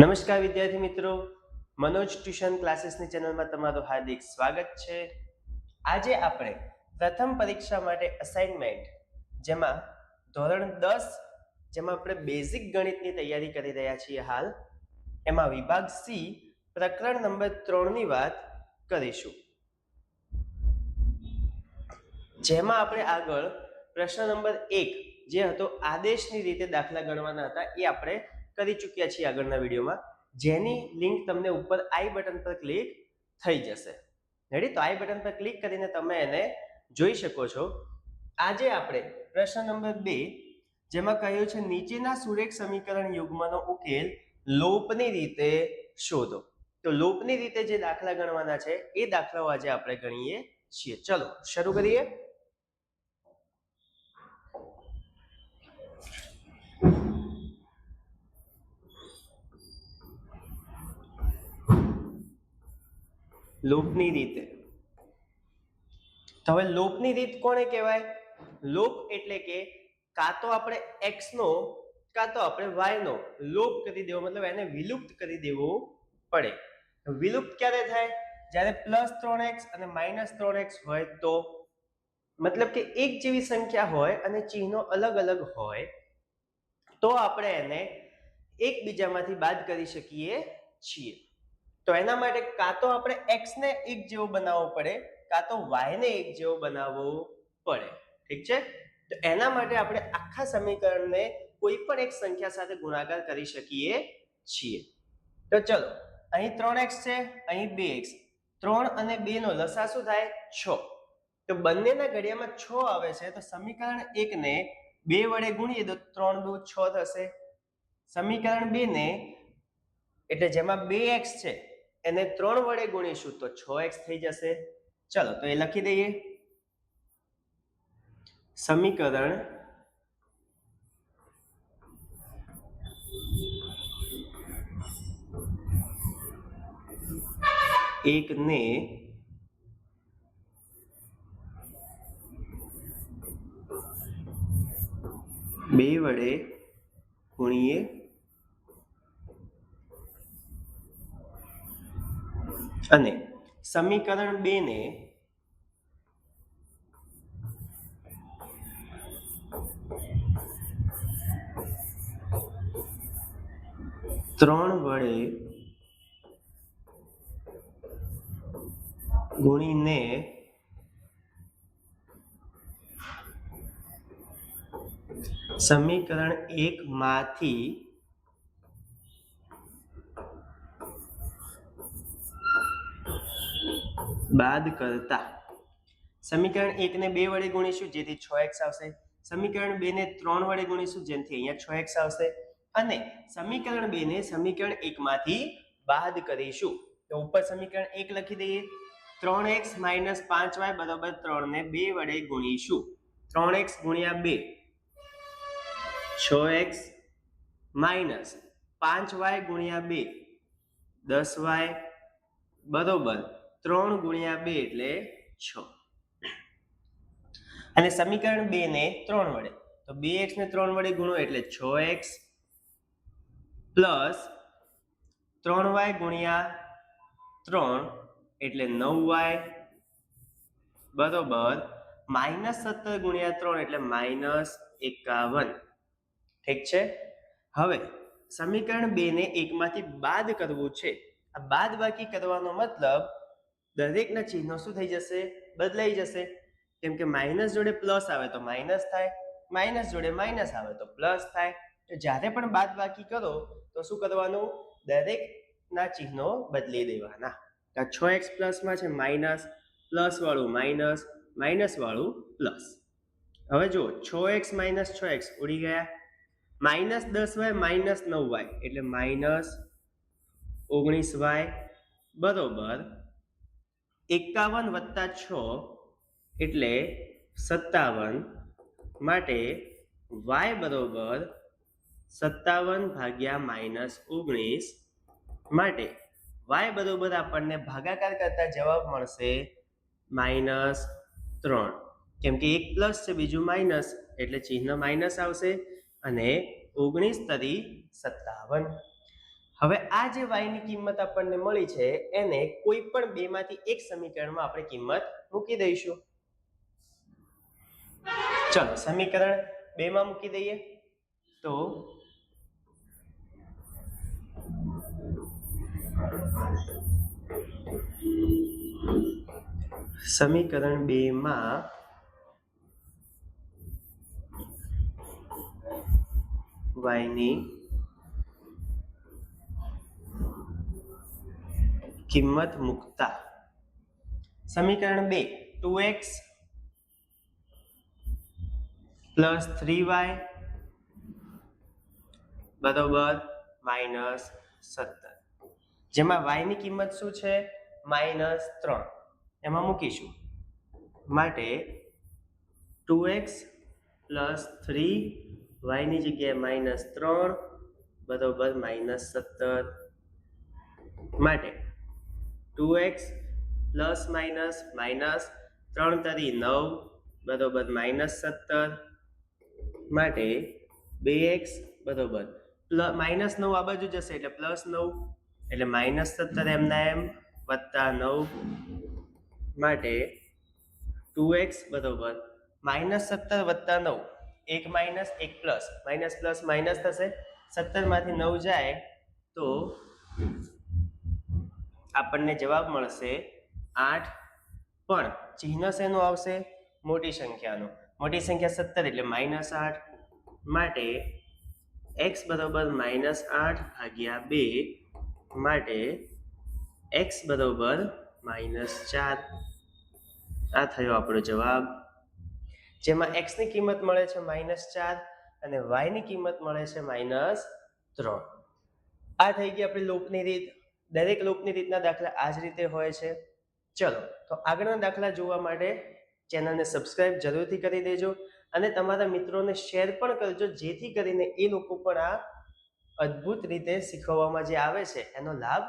નમસ્કાર વિદ્યાર્થી મિત્રો, મનોજ ટ્યુશન ક્લાસીસની ચેનલમાં તમારું હાર્દિક સ્વાગત છે. આજે આપણે પ્રથમ પરીક્ષા માટે અસાઇનમેન્ટ જેમાં ધોરણ 10 જેમાં આપણે બેઝિક ગણિતની તૈયારી કરી રહ્યા છીએ હાલ, એમાં વિભાગ સી પ્રકરણ નંબર 3 ની વાત કરીશું. જેમાં આપણે આગળ પ્રશ્ન નંબર 1 જે હતો આદેશની રીતે દાખલા ગણવાના હતા એ આપણે કરી ચૂક્યા છીએ આગળના વિડીયોમાં, જેની લિંક તમને ઉપર આઈ બટન પર ક્લિક થઈ જશે. રેડી? તો આઈ બટન પર ક્લિક કરીને તમે એને જોઈ શકો છો. આજે આપણે પ્રશ્ન નંબર 2 જેમાં કહ્યું છે નીચેના સુરેખ સમીકરણ યુગ્મનો ઉકેલ લોપની રીતે શોધો. તો લોપની રીતે જે દાખલા ગણવાના છે એ દાખલાઓ આજે આપણે ગણીએ છીએ. ચલો શરૂ કરીએ. લોપની રીતે. તો હવે લોપની રીત કોને કહેવાય? લોપ એટલે કે કાં તો આપણે x નો કાં તો આપણે y નો લોપ કરી દેવો, મતલબ એને વિલુપ્ત કરી દેવો પડે. વિલુપ્ત ક્યારે થાય? જ્યારે +3x અને -3x હોય તો. મતલબ કે એક જેવી સંખ્યા હોય અને ચિહ્નો અલગ અલગ હોય તો આપણે એને એકબીજામાંથી બાદ કરી શકીએ છીએ. તો એના માટે કાં તો આપણે x ને એક જેવો બનાવવો પડે કાં તો y ને એક જેવો બનાવવો પડે. ઠીક છે? તો એના માટે આપણે આખા સમીકરણને કોઈ પણ એક સંખ્યા સાથે ગુણાકાર કરી શકીએ છીએ. તો ચલો, અહીં 3x છે, અહીં 2x. 3 અને 2 નો લસા શું થાય? 6. તો બંનેના ઘડિયામાં 6 આવે છે, તો સમીકરણ 1 ને 2 વડે ગુણીએ તો 3 × 2 = 6 થશે. સમીકરણ 2 ને એટલે જેમાં 2x છે એને 3 વડે ગુણીશું તો 6x થઈ જશે. ચલો તો એ લખી દઈએ. સમીકરણ 1 ને 2 વડે ગુણીએ અને સમીકરણ 2 ને 3 વડે ગુણીને સમીકરણ 1 માંથી બાદ કરતા. સમીકરણ 1 ને 2 વડે ગુણીશું જેથી 6x આવશે. સમીકરણ 2 ને 3 વડે ગુણીશું જેથી અહીંયા 6x આવશે. અને સમીકરણ 2 ને સમીકરણ 1 માંથી બાદ કરીશું. તો ઉપર સમીકરણ 1 લખી દઈએ. 3x - 5y = 3 ને 2 વડે ગુણીશું. 3x × 2 6x - 5y × 2 10y બરોબર 3 × 2 એટલે 6. અને સમીકરણ 2 ને 3 વડે, તો 2x ને 3 વડે ગુણો એટલે 6x પ્લસ 3y × 3 એટલે 9y બરોબર -17 × 3 એટલે -51. ઠીક છે? હવે સમીકરણ 2 ને 1 માંથી બાદ કરવું છે. આ બાદ બાકી કરવાનો મતલબ દરેકના ચિહ્નો શું થઈ જશે? બદલાઈ જશે. કેમ કે માઇનસ જોડે પ્લસ આવે તો માઇનસ થાય, માઇનસ જોડે માઇનસ આવે તો પ્લસ થાય. તો જ્યારે પણ બાદ બાકી કરો તો શું કરવાનું? દરેકના ચિહ્નો બદલી દેવાના. 6x પ્લસમાં છે માઇનસ, પ્લસ વાળું માઇનસ, માઇનસ વાળું પ્લસ. હવે જો 6x - 6x ઉડી ગયા. -10y - 9y એટલે -19y બરોબર 51 + 6 એટલે 57. માટે y બરોબર 57 ભાગ્યા -19 માટે y બરોબર આપણને ભાગાકાર કરતા જવાબ મળશે -3. કેમ કે એક પ્લસ છે બીજું માઇનસ એટલે ચિહ્ન માઇનસ આવશે અને 19 × 57. હવે આ જે y ની કિંમત આપણને મળી છે એને કોઈ પણ બેમાંથી એક સમીકરણમાં આપણે કિંમત મૂકી દઈશું. ચલો સમીકરણ 2 માં મૂકી દઈએ તો સમીકરણ 2 માં y ની કિંમત મૂકતા સમીકરણ 2 2x પ્લસ 3y બરાબર -17, જેમાં y ની કિંમત શું છે -3, એમાં મૂકીશું. માટે 2x પ્લસ 3y ની જગ્યાએ -3 બરાબર -17. માટે 2x પ્લસ માઇનસ માઇનસ 3 તરી 9 બરાબર -17. માટે 2x બરાબર -9 આ બાજુ જશે એટલે +9 એટલે -17 એમના એમ +9. માટે 2x બરાબર -17 + 9, એક માઇનસ એક પ્લસ, માઇનસ પ્લસ માઇનસ થશે, 17 માંથી 9 જાય તો આપણને જવાબ મળશે 8. પણ ચિહ્ન શેનું આવશે મોટી સંખ્યાનું, મોટી સંખ્યા 17 એટલે -8. માટે x બરાબર -8/2, માટે x બરાબર -4. આ થયો આપણો જવાબ, જેમાં x ની કિંમત મળે છે -4 અને y ની કિંમત મળે છે -3. આ થઈ ગઈ આપણી લૂપની રીત. દરેક લૂપની રીતના દાખલા આ જ રીતે હોય છે. ચલો તો આગળના દાખલા જોવા માટે ચેનલને સબસ્ક્રાઇબ જરૂરથી કરી દેજો અને તમારા મિત્રોને શેર પણ કરજો, જેથી કરીને એ લોકો પણ આ અદ્ભુત રીતે શીખવવામાં જે આવે છે એનો લાભ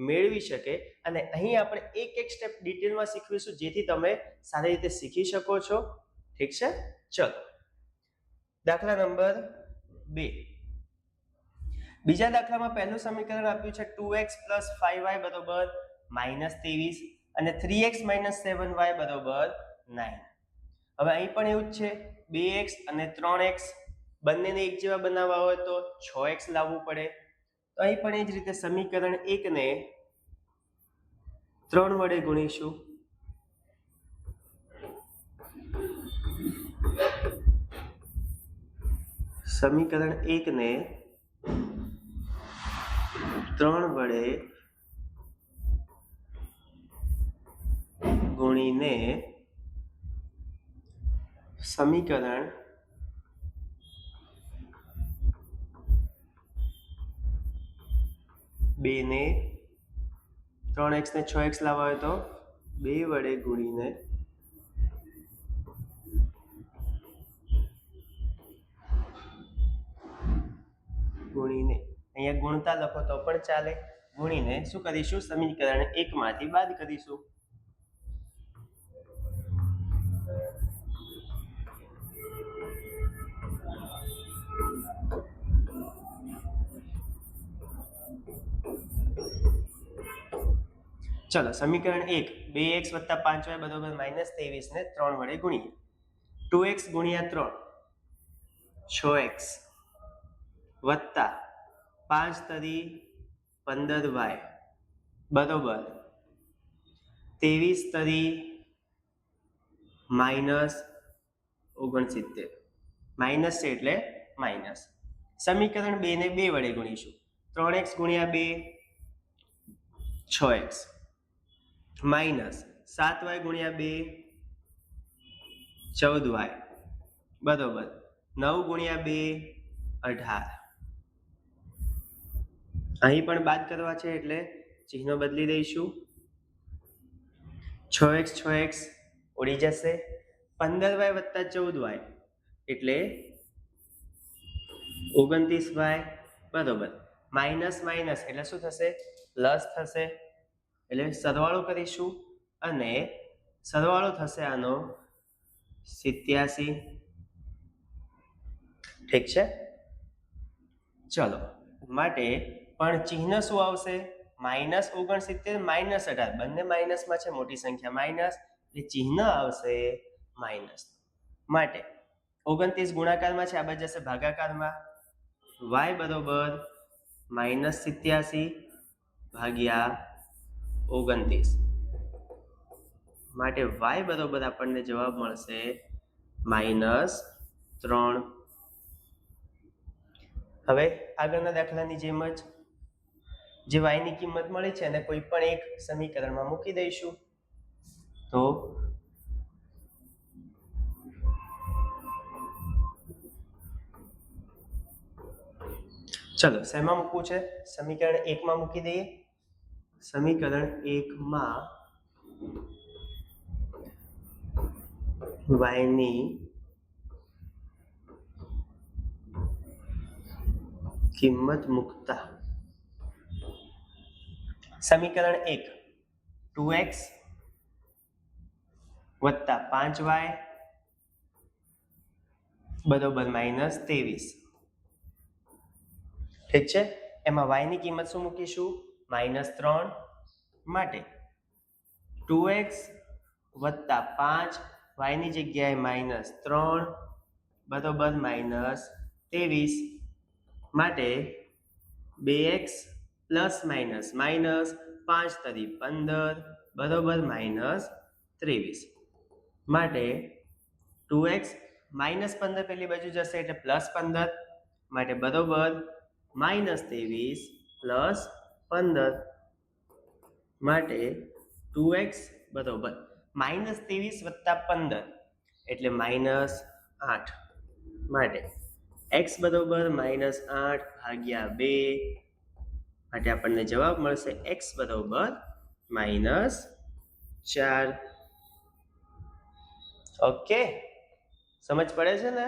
મેળવી શકે. અને અહીં આપણે એક એક સ્ટેપ ડિટેલમાં શીખવીશું, જેથી તમે સારી રીતે શીખી શકો છો. ઠીક છે, ચલો દાખલા નંબર 2. બીજા દાખલામાં પહેલું સમીકરણ આપ્યું છે 2x + 5y બરાબર -23 અને 3x - 7y બરાબર 9. હવે અહીં પણ એવું જ છે, 2x અને 3x બંનેને એક જેવા બનાવવા હોય તો 6x લાવવું પડે. તો અહીં પણ એ જ રીતે સમીકરણ 1 ને 3 વડે ગુણીશું. સમીકરણ 1 ને 3 વડે ગુણીને સમીકરણ 2 ને 3x ને 6x લાવવા હોય તો 2 વડે ગુણીને અહીંયા ગુણતા લખો તો પણ ચાલે. ગુણીને શું કરીશું, સમીકરણ 1 માંથી બાદ કરીશું. ચલો સમીકરણ 1 2x + 5y બરાબર -23 ને 3 વડે ગુણીએ. 2x * 3 6x વત્તા 5 તરી 15y બરાબર 23 તરી -69. માઇનસ છે એટલે માઇનસ. સમીકરણ 2 ને 2 વડે ગુણીશું. 3x * 2 6x -7y * 2 14y બરાબર 9 * 2 18. અહીં પણ બાદ કરવા છે એટલે ચિહ્નો બદલી દઈશું. 6x 6x ઉડી જશે. 15y + 14y એટલે 29y બરાબર માઇનસ માઇનસ એટલે શું થશે, પ્લસ થશે. એટલે સરવાળો કરીશું અને સરવાળો થશે આનો 87. ઠીક છે, ચલો માટે પણ ચિહ્ન શું આવશે? -69 -18, બંને માઇનસમાં છે, મોટી સંખ્યા માઇનસ, એટલે ચિહ્ન આવશે માઇનસ. માટે 29 ગુણાકારમાં છે, આ બાજુ જશે ભાગાકારમાં. y બરોબર -87 ભાગ્યા 29. માટે y બરોબર આપણને જવાબ મળશે -3. હવે આગળના દાખલાની જેમ જ જે y ની કિંમત મળી છે એને કોઈ પણ એક સમીકરણમાં મૂકી દઈશું. તો ચલો શેમાં મૂકવું છે? સમીકરણ 1 માં મૂકી દઈએ. સમીકરણ 1 માં y ની કિંમત મૂકતા સમીકરણ 1 2x વત્તા 5y બરોબર -23. ઠીક છે. એમાં y ની કિંમત શું મૂકીશું? -3. માટે 2x વત્તા 5 y ની જગ્યાએ -3 બરોબર -23. માટે 2x પ્લસ માઇનસ માઇનસ 5 તરી 15 બરોબર -23. માટે 2x -15 પેલી બાજુ જશે એટલે +15. માટે બરોબર -23 પ્લસ 15. માટે 2x બરોબર -23 વત્તા 15 એટલે -8. માટે x બરોબર -8 ભાગ્યા 2. માટે આપણને જવાબ મળશે x બરોબર -4. ઓકે, સમજ પડે છે ને?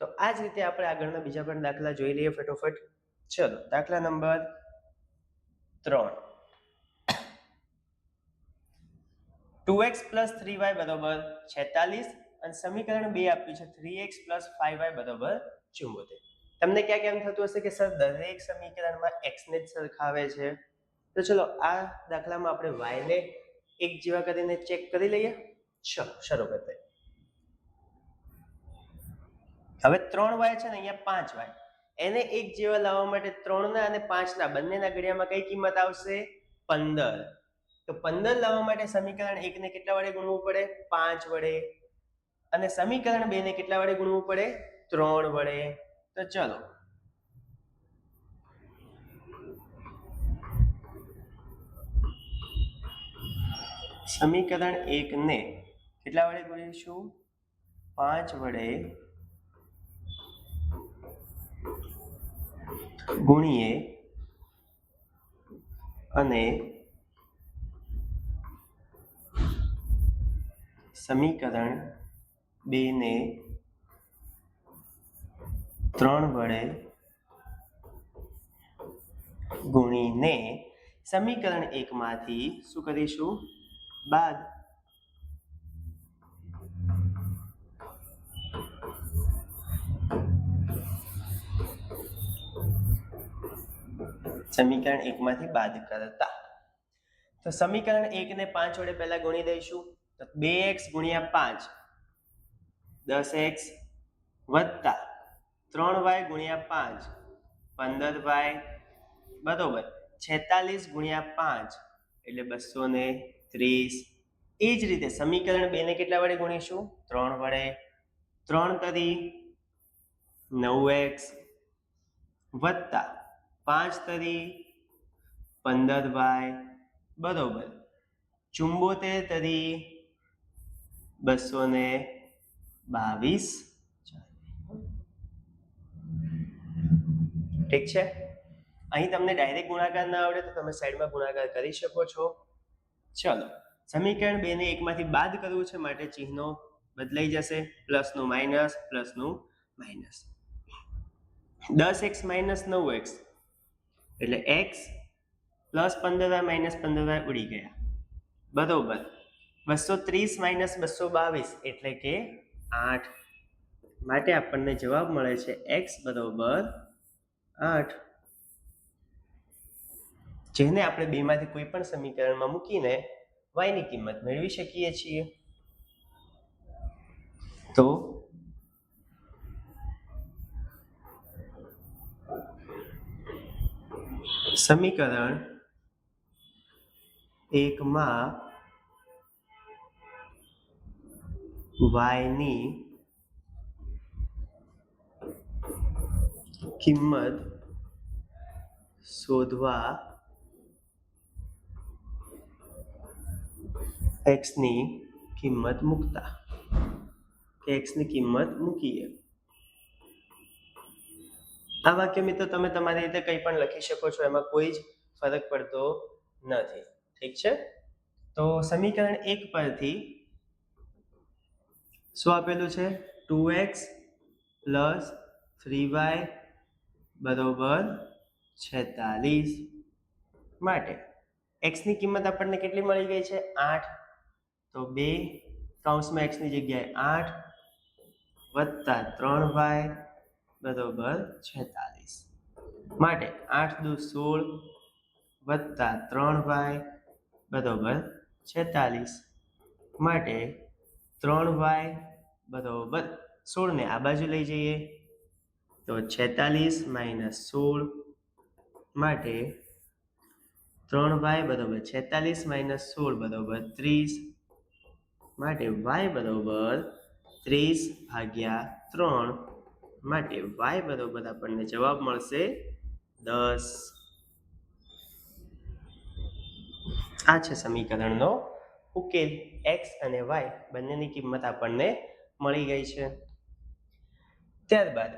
તો આ જ રીતે આપણે આગળના બીજા પણ દાખલા જોઈ લઈએ ફટોફટ. ચલો દાખલા નંબર 3. 2x + 3y બરોબર 46 અને સમીકરણ 2 આપ્યું છે 3x + 5y બરોબર 74. તમને ક્યાં કેમ થતું હશે કે સર દરેક સમીકરણમાં x ને જ સરખાવે છે? તો ચલો આ દાખલામાં આપણે y ને એક જેવા કરીને ચેક કરી લઈએ. ચલો શરૂ કરते. હવે 3y છે ને અહીંયા 5y, એને એક જેવા લાવવા માટે 3 ના અને 5 ના બંનેના ઘડિયામાં કઈ કિંમત આવશે? 15. તો 15 લાવવા માટે સમીકરણ 1 ને કેટલા વડે ગુણવું પડે? 5 વડે. અને સમીકરણ 2 ને કેટલા વડે ગુણવું પડે? 3 વડે. તો ચલો સમીકરણ 1 ને કેટલા વડે ગુણીશું? 5 વડે ગુણીએ અને સમીકરણ 2 ને 3 વડે ગુણીને સમીકરણ 1 માંથી શું કરીશું? બાદ. સમીકરણ 1 માંથી બાદ કરતા. તો સમીકરણ 1 ને 5 વડે પહેલા ગુણી દઈશું. તો 2x ગુણ્યા 5 10x વત્તા 3y ગુણ્યા 5 15y બરોબર 46 ગુણ્યા 5 એટલે 230. એ જ રીતે સમીકરણ 2 ને કેટલા વડે ગુણીશું? 3 વડે. 3 તરી 9x વત્તા 5 તરી 15y બરોબર 74 તરી 222. ઠીક છે. અહીં તમને ડાયરેક્ટ ગુણાકાર ના આવડે તો તમે સાઈડમાં ગુણાકાર કરી શકો છો. ચલો સમીકરણ 2 ને 1 માંથી બાદ કરવું છે માટે ચિહ્નો બદલાઈ જશે. પ્લસનું માઇનસ, પ્લસનું માઇનસ. 10x માઇનસ 9x એટલે x plus 15y minus 15y ઉડી ગયા બરોબર 230 માઇનસ 222 એટલે કે 8. માટે આપણને જવાબ મળે છે x બરોબર 8. જેને આપણે બેમાંથી કોઈ પણ સમીકરણમાં મૂકીને y ની કિંમત મેળવી શકીએ છીએ. તો સમીકરણ 1 માં y ની કિંમત શોધવા x ની કિંમત મૂકતા x ની કિંમત મૂકીએ. આ વાક્ય મિત્રો તમે તમારી રીતે કંઈ પણ લખી શકો છો, એમાં કોઈ જ ફરક પડતો નથી. ઠીક છે. તો સમીકરણ 1 પરથી શું આપેલું છે? 2x + 3y બરોબર 46 માટે x ની કિંમત આપણને કેટલી મળી ગઈ છે? 8. તો 2 કૌંસમાં x ની જગ્યાએ 8 વત્તા 3y બરોબર 46 માટે 8 દુ 16 વત્તા 3y બરોબર 46 માટે 3y બરોબર 16 ને આ બાજુ લઈ જઈએ તો 46 - 16 માટે 3y બરોબર 46 - 16 બરોબર 30 માટે y બરોબર 30/3 માટે y બરોબર આપણને જવાબ મળશે 10. આ છે સમીકરણનો ઉકેલ. x અને y બંનેની કિંમત આપણને મળી ગઈ છે. ત્યારબાદ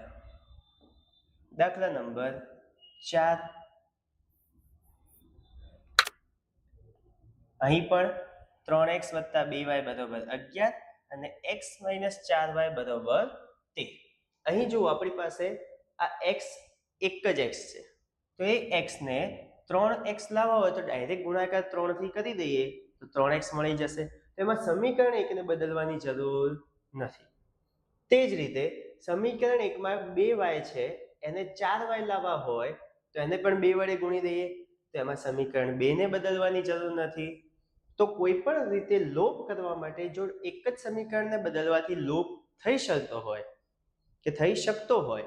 દાખલા નંબર 4. અહીં પણ 3x + 2y બરોબર 11 અને x - 4y બરોબર 13. અહીં જો આપણી પાસે આ x એક જ x છે, તો એ x ને 3x લાવવા હોય તો ડાયરેક્ટ ગુણાકાર 3 થી કરી દઈએ તો 3x મળી જશે. તેમાં સમીકરણ 1 ને બદલવાની જરૂર નથી. તે જ રીતે સમીકરણ 1 માં 2y છે, એને 4y લાવવા હોય તો એને પણ 2 વડે ગુણી દઈએ તો એમાં સમીકરણ 2 ને બદલવાની જરૂર નથી. તો કોઈ પણ રીતે લોપ કરવા માટે જો એક જ સમીકરણને બદલવાથી લોપ થઈ શકતો હોય કે થઈ શકતો હોય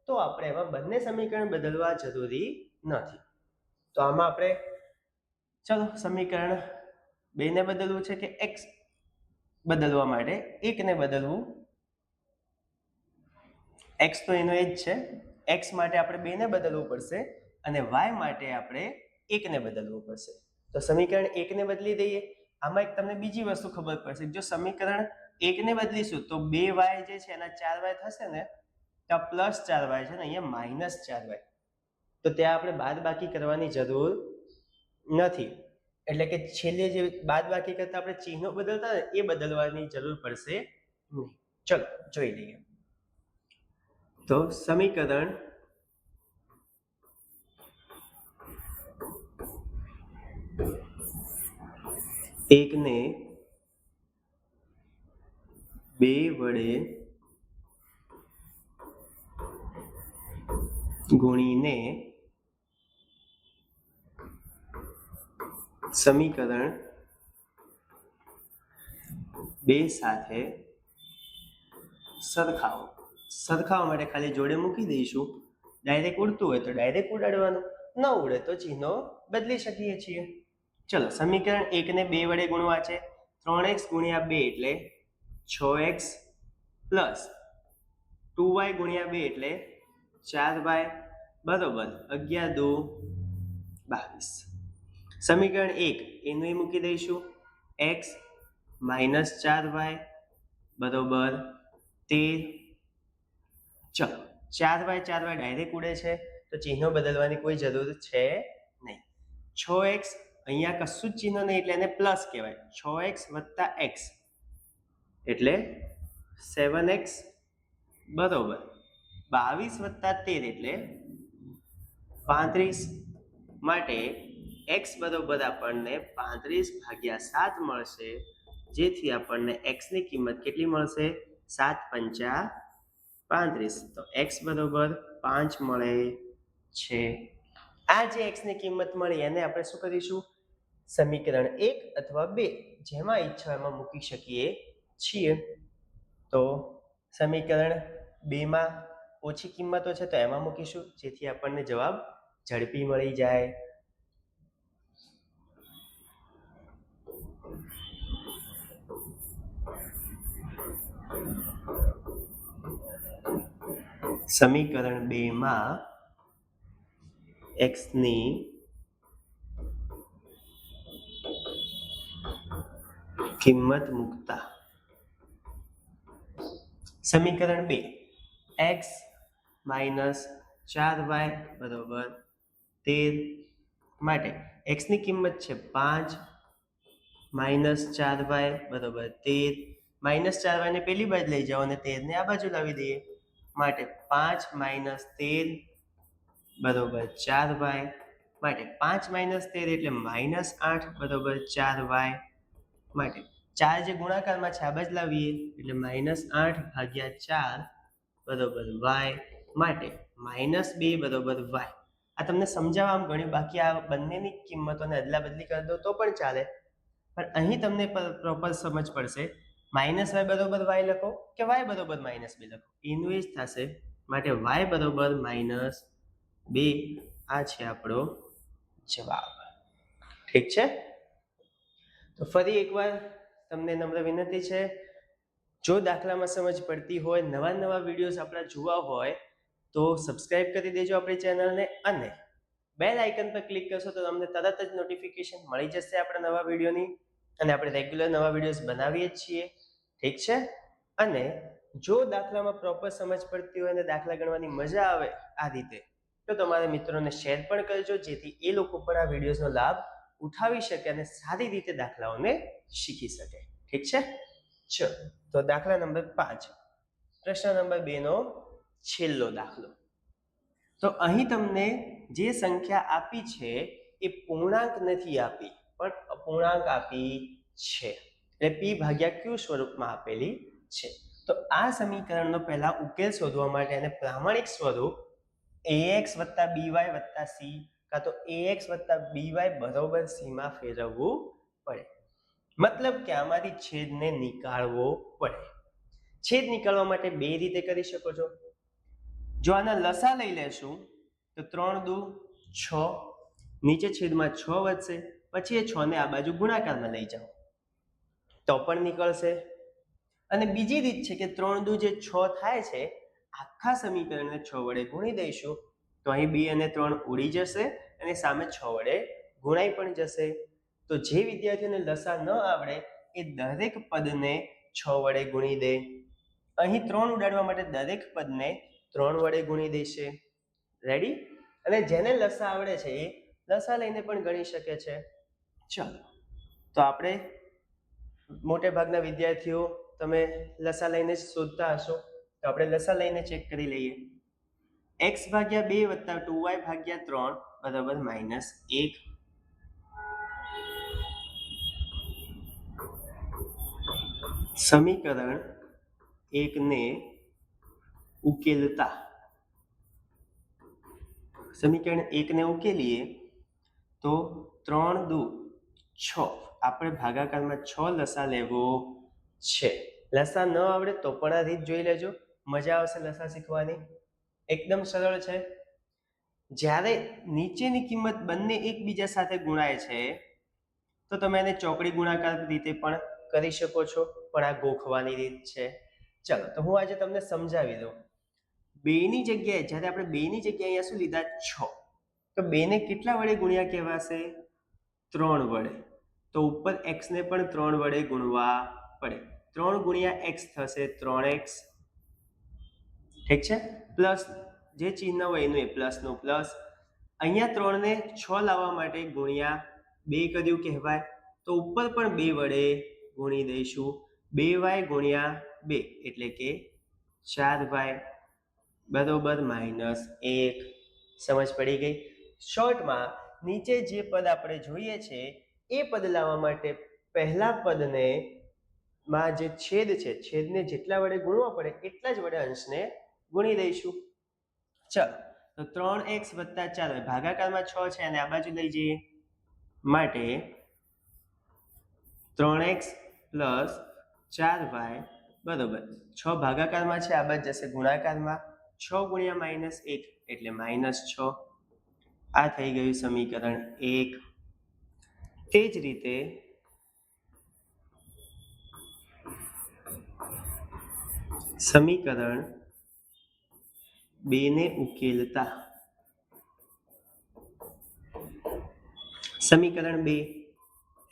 તો આપણે એમાં બંને સમીકરણ બદલવા જરૂરી નથી. તો આમાં આપણે ચલો સમીકરણ 2 ને બદલવું છે કે x બદલવા માટે 1 ને બદલવું. x તો એનો એ જ છે. x માટે આપણે 2 ને બદલવું પડશે અને y માટે આપણે 1 ને બદલવું પડશે. તો સમીકરણ 1 ને બદલી દઈએ. આમાં એક તમને બીજી વસ્તુ ખબર પડશે, જો સમીકરણ 1 ને બદલીશું તો 2y જે છે એના 4y થશે ને, તો +4y છે ને અહીંયા -4y, તો ત્યાં આપણે બાદબાકી કરવાની જરૂર નથી. એટલે કે છેલ્લે જે બાદબાકી કરતા આપણે ચિહ્નો બદલતા ને એ બદલવાની જરૂર પડશે નહીં. ચલો જોઈ લઈએ. તો સમીકરણ 1 ને 2 વડે ગુણીને સમીકરણ 2 સાથે સરખાવવા માટે ખાલી જોડે મૂકી દઈશું. ડાયરેક્ટ ઉડતું હોય તો ડાયરેક્ટ ઉડાડવાનું, ન ઉડે તો ચિહ્નો બદલી શકીએ છીએ. ચલો સમીકરણ 1 ને 2 વડે ગુણવા છે. 3x × 2 એટલે 6x પ્લસ 2y × 2 એટલે 4y બરોબર 11 દુ 22. સમીકરણ 1 એનું એ મૂકી દઈશું. x - 4y બરોબર 13. ચલો 4y ડાયરેક્ટ ઉડે છે તો ચિહ્નો બદલવાની કોઈ જરૂર છે નહીં. 6x અહીંયા કશું જ ચિહ્ન નહીં એટલે એને પ્લસ કહેવાય. 6x + x એટલે 7x બરોબર 22 + 13 એટલે 35 માટે x બરોબર આપણને 35/7 મળશે, જેથી આપણને x ની કિંમત કેટલી મળશે? 7×5 = 35. તો x બરોબર 5 મળે છે. આ જે x ની કિંમત મળી એને આપણે શું કરીશું, સમીકરણ 1 અથવા 2 જેમાં ઈચ્છા એમાં મૂકી શકીએ છીએ. તો સમીકરણ 2 માં ઓછી કિંમતો છે તો એમાં મૂકીશું, જેથી આપણને જવાબ ઝડપી મળી જાય. સમીકરણ 2 માં x ની કિંમત મૂકતા સમીકરણ 2 x -4y બરાબર 13 માટે x ની કિંમત છે 5 -4y બરાબર 13 -4y ને પેલી બાજુ લઈ જાઓ અને 13 ને આ બાજુ લાવી દઈએ માટે 5 - 13 બરાબર 4y માટે 5 - 13 એટલે -8 બરાબર 4y માટે 4 જે ગુણાકારમાં છે આ બાજુ લાવીએ એટલે -8 ભાગ્યા 4 બરાબર y માટે -2 બરાબર y. આ તમને સમજાવવામાં ગણ્યું, બાકી આ બંનેની કિંમતોને અદલા બદલી કરી દો તો પણ ચાલે, પણ અહીં તમને પ્રોપર સમજ પડશે. -y બરાબર y લખો કે y બરાબર -2 લખો, એનું એ જ થશે. માટે y બરાબર -2 આ છે આપણો જવાબ. ઠીક છે. તો ફરી એકવાર તમને નમ્ર વિનંતી છે, જો દાખલામાં સમજ પડતી હોય, નવા વિડીયોઝ આપણા જોવા હોય તો સબસ્ક્રાઇબ કરી દેજો આપણી ચેનલને, અને બેલ આઇકન પર ક્લિક કરશો તો તમને તરત જ નોટિફિકેશન મળી જશે આપણા નવા વિડીયોની. અને આપણે રેગ્યુલર નવા વિડીયોઝ બનાવીએ જ છીએ. ઠીક છે. અને જો દાખલામાં પ્રોપર સમજ પડતી હોય અને દાખલા ગણવાની મજા આવે આ રીતે, તો તમારા મિત્રોને શેર પણ કરજો, જેથી એ લોકો પણ આ વિડીયોઝનો લાભ ઉઠાવી શકે અને સારી રીતે દાખલાઓને શીખી શકે. ઠીક છે. ચલો, તો દાખલા નંબર 5, પ્રશ્ન નંબર 2 નો છેલ્લો દાખલો. તો અહીં તમને જે સંખ્યા આપી છે એ પૂર્ણાંક નથી આપી, પણ અપૂર્ણાંક આપી છે, એટલે p ભાગ્યા q સ્વરૂપમાં આપેલી છે. તો આ સમીકરણનો પહેલા ઉકેલ શોધવા માટે એને પ્રામાણિક સ્વરૂપ ax + by + c કાં તો ax + by બરોબર c માં ફેરવવું પડે. મતલબ કે આમાંથી છેદને નીકાળવો પડે. છેદ નીકાળવા માટે બે રીતે કરી શકો છો. જો આના લસા લઈ લેશું તો 3 દુ 6, નીચે છેદમાં 6 વધશે, પછી એ 6 ને આ બાજુ ગુણાકારમાં લઈ જાઓ તો પણ નીકળશે. અને બીજી રીત છે કે 3 દુ જે 6 થાય છે, આખા સમીકરણને 6 વડે ગુણી દઈશું તો અહીં 2 અને 3 ઉડી જશે અને સામે 6 વડે ગુણાઈ પણ જશે. તો જે વિદ્યાર્થીઓને લસા ન આવડે એ દરેક પદને 6 વડે ગુણી દે. અહીં 3 ઉડાડવા માટે દરેક પદને 3 વડે ગુણી દેશે. રેડી? અને જેને લસા આવડે છે એ લસા લઈને પણ ગણી શકે છે. ચાલો, તો આપણે મોટે ભાગના વિદ્યાર્થીઓ તમે લસા લઈને જ શોધતા હશો, તો આપણે લસા લઈને ચેક કરી લઈએ. x ભાગ્યા 2 વત્તા 2y ભાગ્યા 3 બરાબર -1. સમીકરણ 1 ને ઉકેલતા સમીકરણ 1 ને ઉકેલીએ તો 3 દુ 6, આપણે ભાગાકારમાં 6 લસા લેવો છે. લસા ન આવડે તો પણ આ રીત જોઈ લેજો, મજા આવશે લસા શીખવાની. એકદમ સરળ છે. જ્યારે નીચેની કિંમત બંને એકબીજા સાથે ગુણાય છે તો તમે એને ચોકડી ગુણાકાર રીતે પણ કરી શકો છો, પણ આ ગોખવાની રીત છે. ચલો, તો હું આજે તમને સમજાવી દઉં. 2 ની જગ્યાએ જ્યારે આપણે 2 ની જગ્યાએ અહીંયા શું લીધા 6, તો 2 ને કેટલા વડે ગુણ્યા કહેવાશે? 3 વડે. તો ઉપર x ને પણ 3 વડે ગુણવા પડે. 3 ગુણ્યા x થશે 3x. ઠીક છે. પ્લસ જે ચિહ્ન હોય એનું એ પ્લસનું પ્લસ. અહીંયા 3 ને 6 લાવવા માટે ગુણ્યા 2 કર્યું કહેવાય, તો ઉપર પણ 2 વડે ગુણી દઈશું. 2y ગુણ્યા 2 એટલે કે 4y બરોબર -1. સમજ પડી ગઈ? શોર્ટમાં નીચે જે પદ આપણે જોઈએ છે એ પદ લાવવા માટે પહેલા પદને માં જે છેદ છે, છેદને જેટલા વડે ગુણવા પડે એટલા જ વડે અંશને ગુણી દઈશું. ચાલો, તો તો 3x + 4y ભાગાકારમાં 6 છે અને આ બાજુ લઈ જઈએ માટે 3x + 4y બરોબર 6 ભાગાકારમાં છે આ બાજુ જશે ગુણાકારમાં 6 × -1 એટલે -6 આ થઈ ગયું સમીકરણ 1 તે જ રીતે સમીકરણ 2 ને ઉકેલતા સમીકરણ 2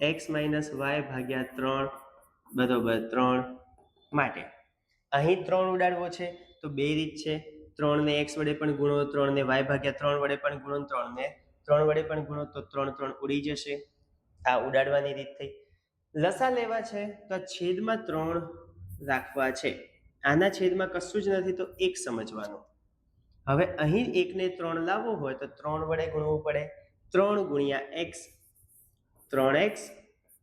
x - y / 3 = 3 માટે અહીં 3 ઉડાડવો છે તો બે રીત છે 3 ને x વડે પણ ગુણો 3 ને y / 3 વડે પણ ગુણો 3 ને 3 વડે પણ ગુણો તો 3 3 ઉડી જશે આ ઉડાડવાની રીત થઈ લસા લેવા છે તો છેદમાં 3 રાખવા છે આના છેદમાં કશું જ નથી તો 1 સમજવાનું હવે અહીં 1 ને 3 લાવવો હોય તો 3 વડે ગુણવું પડે 3 × x 3x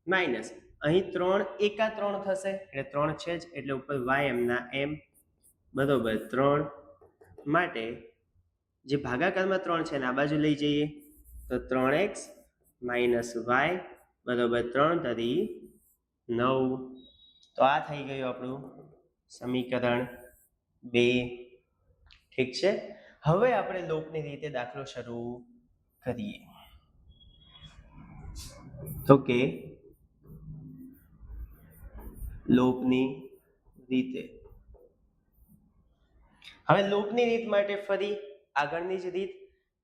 માઇનસ અહીં 3 એકા 3 થશે એટલે 3 છે જ એટલે ઉપર y એમના એમ બરોબર 3 માટે જે ભાગાકારમાં 3 છે ને આ બાજુ લઈ જઈએ તો 3x - y = 3 તરી 9 તો આ થઈ ગયું આપણું સમીકરણ 2 ઠીક છે હવે આપણે લોપની રીતે દાખલો શરૂ કરીએ તો કે લોપની રીતે હવે લોપની રીત માટે ફરી આગળની જ રીત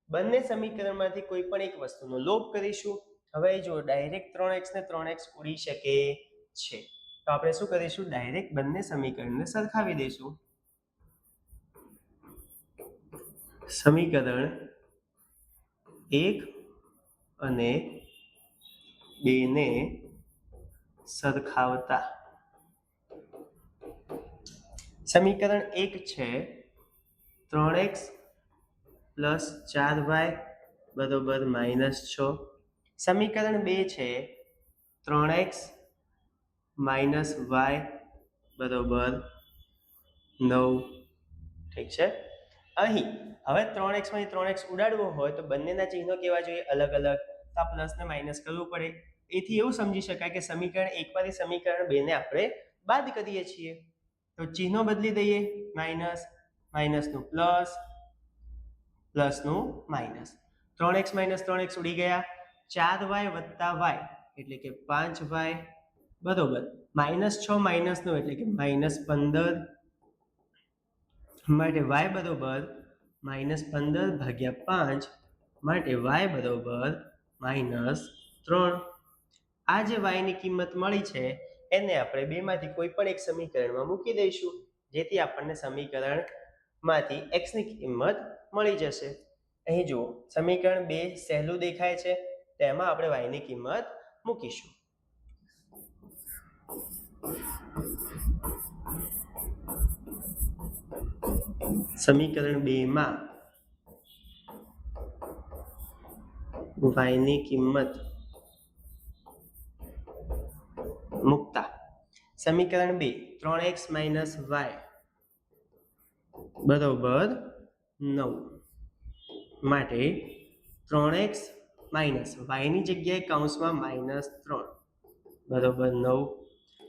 બંને સમીકરણમાંથી કોઈ પણ એક વસ્તુનો લોપ કરીશું હવે જો ડાયરેક્ટ 3x ને 3x ઉડી શકે છે તો આપણે શું કરીશું ડાયરેક્ટ બંને સમીકરણને સરખાવી દઈશું સમીકરણ 1 અને 2 ને સરખાવતા સમીકરણ 1 છે 3x + 4y = -6 સમીકરણ 2 છે 3x - y = 9 ઠીક છે અહીં હવે 3x માંથી 3x ઉડાડવો હોય તો બંનેના ચિહ્નો કેવા જોઈએ અલગ અલગ તો આ પ્લસ ને માઇનસ કરવું પડે એથી એવું સમજી શકાય કે સમીકરણ 1 માંથી સમીકરણ 2 ને આપણે બાદ કરીએ છીએ તો ચિહ્નો બદલી દઈએ માઇનસ માઇનસનું પ્લસ પ્લસનું માઇનસ 3x - 3x ઉડી ગયા 4y + y એટલે કે 5y બરોબર -6 માઇનસનું એટલે કે -15 માટે y બરોબર -15/5 માટે y બરોબર -3 આ જે y ની કિંમત મળી છે એને આપણે બેમાંથી કોઈ પણ એક સમીકરણમાં મૂકી દઈશું જેથી આપણને સમીકરણમાંથી x ની કિંમત મળી જશે અહીં જુઓ સમીકરણ 2 સહેલું દેખાય છે તેમાં આપણે y ની કિંમત મૂકીશું સમીકરણ 2 માં y ની કિંમત મૂકતા સમીકરણ 2 3x - y બરોબર 9 માટે 3x - y ની જગ્યાએ કૌંસમાં -3 બરોબર 9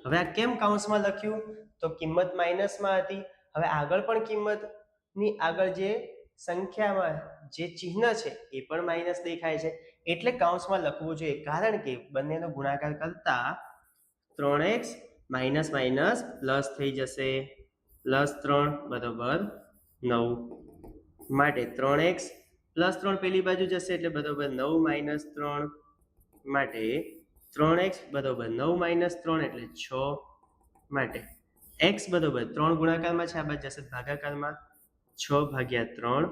હવે આ કેમ કૌંસમાં લખ્યું તો કિંમત માઇનસમાં હતી હવે આગળ પણ કિંમતની આગળ જે સંખ્યામાં જે ચિહ્ન છે એ પણ માઇનસ દેખાય છે એટલે કૌંસમાં લખવું જોઈએ કારણ કે બંનેનો ગુણાકાર કરતા 3x માઇનસ માઇનસ પ્લસ થઈ જશે +3 બરોબર 9 માટે 3x +3 પેલી બાજુ જશે એટલે બરોબર 9 - 3 માટે 3x બરોબર 9 - 3 એટલે 6 માટે x બરોબર 3 ગુણાકારમાં છે આ બાજુ જશે ભાગાકારમાં 6/3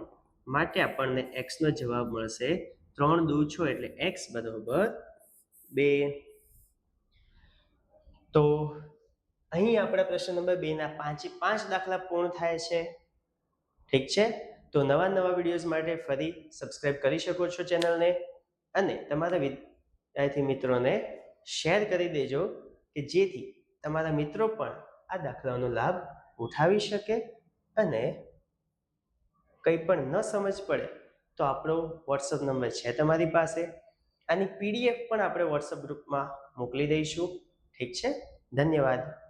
માટે આપણને x નો જવાબ મળશે 3 × 2 = 6 એટલે x બરોબર 2 તો અહીં આપણા પ્રશ્ન નંબર 2 ના 5 દાખલા પૂર્ણ થાય છે ઠીક છે તો નવા વિડીયોઝ માટે ફરી સબસ્ક્રાઇબ કરી શકો છો ચેનલને અને તમારા વિદ્યાર્થી મિત્રોને શેર કરી દેજો કે જેથી તમારા મિત્રો પણ આ દાખલાનો લાભ ઉઠાવી શકે અને કંઈ પણ ન સમજ પડે તો આપણો વોટ્સઅપ નંબર છે તમારી પાસે, આની PDF પણ આપણે વોટ્સઅપ ગ્રુપમાં મોકલી દઈશું. ઠીક છે, ધન્યવાદ.